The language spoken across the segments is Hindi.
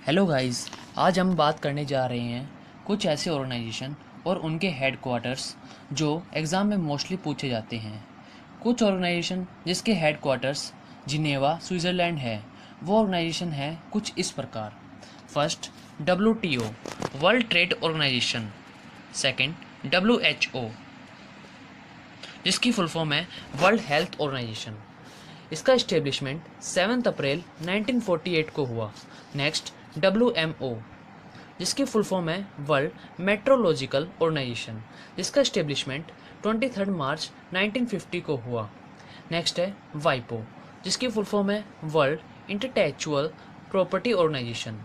Hello guys. आज हम बात करने जा रहे हैं कुछ ऐसे ऑर्गेनाइजेशन और उनके हेडक्वार्टर्स जो एग्ज़ाम में मोस्टली पूछे जाते हैं। कुछ ऑर्गेनाइजेशन जिसके हेडक्वार्टर्स जिनेवा स्विट्ज़रलैंड है, वो ऑर्गेनाइजेशन है कुछ इस प्रकार। First, WTO World Trade Organization. Second, WHO जिसकी फुल फॉर्म है वर्ल्ड हेल्थ ऑर्गेनाइजेशन। इसका इस्टेब्लिशमेंट 7 अप्रैल 1948 को हुआ। नेक्स्ट, WMO जिसकी फुल फॉर्म है वर्ल्ड मेट्रोलॉजिकल ऑर्गेनाइजेशन, जिसका इस्टेब्लिशमेंट 23 मार्च 1950 को हुआ। नेक्स्ट है वाइपो जिसकी फुल फॉर्म है वर्ल्ड इंटेलेक्चुअल प्रॉपर्टी ऑर्गेनाइजेशन,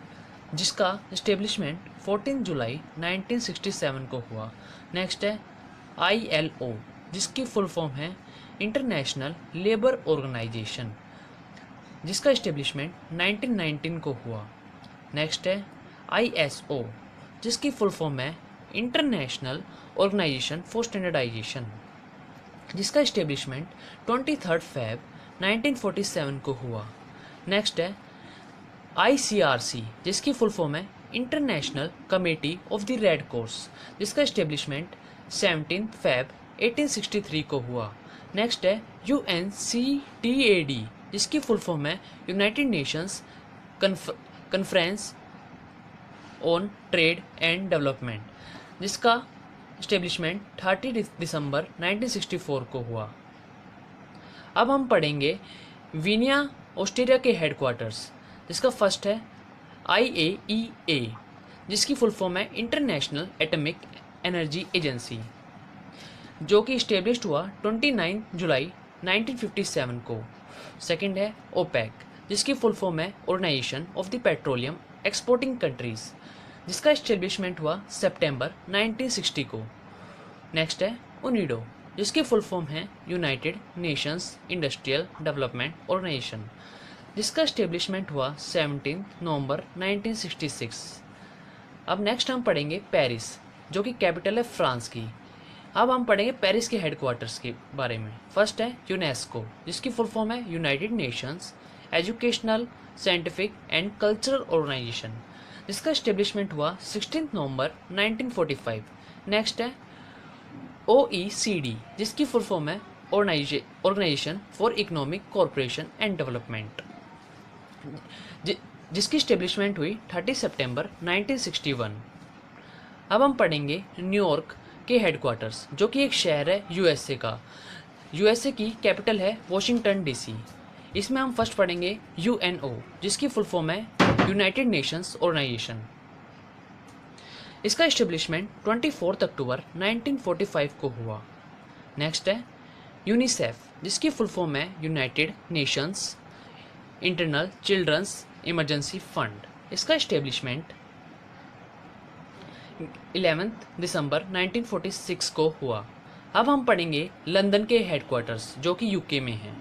जिसका इस्टेब्लिशमेंट 14 जुलाई 1967 को हुआ। नेक्स्ट है ILO जिसकी फुल फॉर्म है इंटरनेशनल लेबर ऑर्गेनाइजेशन, जिसका इस्टेब्लिशमेंट 1919 को हुआ। नेक्स्ट है ISO जिसकी फुल फॉर्म है इंटरनेशनल ऑर्गेनाइजेशन फॉर स्टैंडर्डाइजेशन, जिसका इस्टेब्लिशमेंट 23 फेब 1947 को हुआ। नेक्स्ट है ICRC जिसकी फुल फॉर्म है international committee of the red cross, जिसका इस्टेब्लिशमेंट 17 फेब 1863 को हुआ। नेक्स्ट है UNCTAD जिसकी फुल फॉर्म है United Nations conference on trade and development, जिसका इस्टेब्लिशमेंट 30 दिसंबर 1964 को हुआ। अब हम पढ़ेंगे वीनिया ऑस्ट्रेलिया के हेडक्वार्टर्स, जिसका फर्स्ट है IAEA जिसकी फुल फॉर्म है इंटरनेशनल एटॉमिक एनर्जी एजेंसी, जो कि इस्टेब्लिश्ड हुआ 29 जुलाई 1957 को। सेकंड है OPEC जिसकी फुल फॉर्म है Organization of the Petroleum Exporting Countries, जिसका इस्टेब्लिशमेंट हुआ सितंबर 1960 को। नेक्स्ट है UNIDO जिसकी फुल फॉर्म है United Nations Industrial Development Organization, जिसका इस्टेब्लिशमेंट हुआ 17 नवंबर 1966। अब नेक्स्ट हम पढ़ेंगे पेरिस, जो कि कैपिटल है फ्रांस की। अब हम पढ़ेंगे पेरिस के हेडक्वार्टर्स के बारे में। फर्स्ट है यूनेस्को जिसकी फुल फॉर्म है United Nations Educational Scientific and Cultural Organization, जिसका इस्टेब्लिशमेंट हुआ 16 नवंबर 1945। नेक्स्ट है OECD जिसकी फुल फॉर्म है Organization for Economic Corporation and Development, जिसकी इस्टेब्लिशमेंट हुई 30 सितंबर 1961। अब हम पढ़ेंगे न्यूयॉर्क के हेडक्वार्टर्स, जो कि एक शहर है USA का। USA की कैपिटल है वॉशिंगटन DC। इसमें हम फर्स्ट पढ़ेंगे UNO जिसकी फुल फॉर्म है यूनाइटेड नेशंस ऑर्गेनाइजेशन, इसका इस्टेब्लिशमेंट 24 अक्टूबर 1945 को हुआ। नेक्स्ट है यूनिसेफ जिसकी फुल फॉर्म है United Nations Internal Children's Emergency Fund, इसका इस्टेब्लिशमेंट 11 दिसंबर 1946 को हुआ। अब हम पढ़ेंगे लंदन के हेडक्वार्टर्स, जो कि UK में हैं।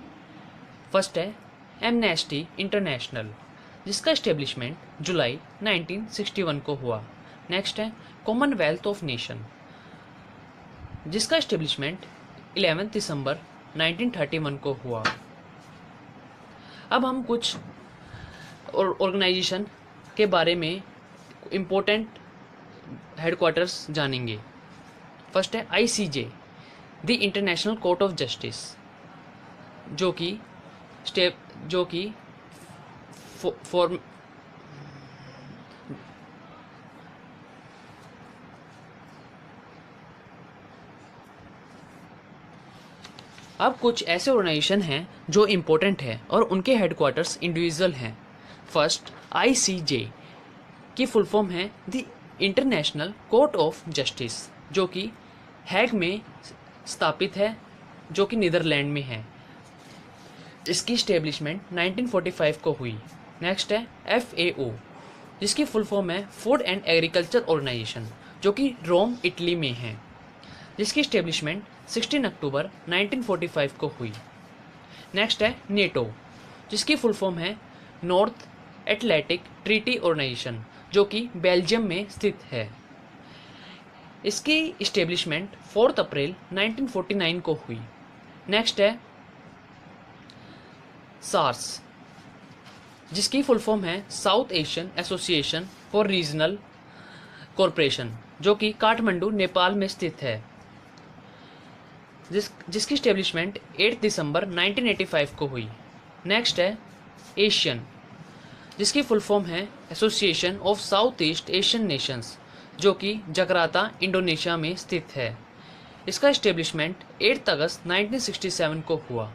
फर्स्ट है एमनेस्टी इंटरनेशनल जिसका इस्टेब्लिशमेंट जुलाई 1961 को हुआ। नेक्स्ट है कॉमनवेल्थ ऑफ नेशन जिसका इस्टेब्लिशमेंट 11 दिसंबर 1931 को हुआ। अब हम कुछ ऑर्गेनाइजेशन के बारे में इम्पोर्टेंट हेडक्वार्टर्स जानेंगे। फर्स्ट है ICJ the international court of justice, जो कि फॉर्म अब कुछ ऐसे ऑर्गेनाइजेशन हैं जो इम्पोर्टेंट है और उनके हेडक्वार्टर्स इंडिविजुअल हैं। फर्स्ट ICJ की फुल फॉर्म है the international court of justice, जो कि हैग में स्थापित है, जो कि नीदरलैंड में है। इसकी इस्टेब्लिशमेंट 1945 को हुई। नेक्स्ट है FAO जिसकी फुल फॉर्म है फूड एंड एग्रीकल्चर ऑर्गेनाइजेशन, जो कि रोम इटली में है, जिसकी इस्टेब्लिशमेंट 16 अक्टूबर 1945 को हुई। नेक्स्ट है NATO जिसकी फुल फॉर्म है नॉर्थ एटलांटिक ट्रीटी ऑर्गेनाइजेशन, जो कि बेल्जियम में स्थित है। इसकी इस्टेब्लिशमेंट 4 अप्रैल 1949 को हुई। नेक्स्ट है SARS जिसकी फुल फॉर्म है south Asian association for regional corporation, जो कि काठमांडू नेपाल में स्थित है, जिसकी स्टेब्लिशमेंट 8 दिसंबर 1985 को हुई। नेक्स्ट है एशियन, जिसकी फुल फॉर्म है association of south east Asian Nations, जो कि जकार्ता इंडोनेशिया में स्थित है। इसका इस्टेब्लिशमेंट 8 अगस्त 1967 को हुआ।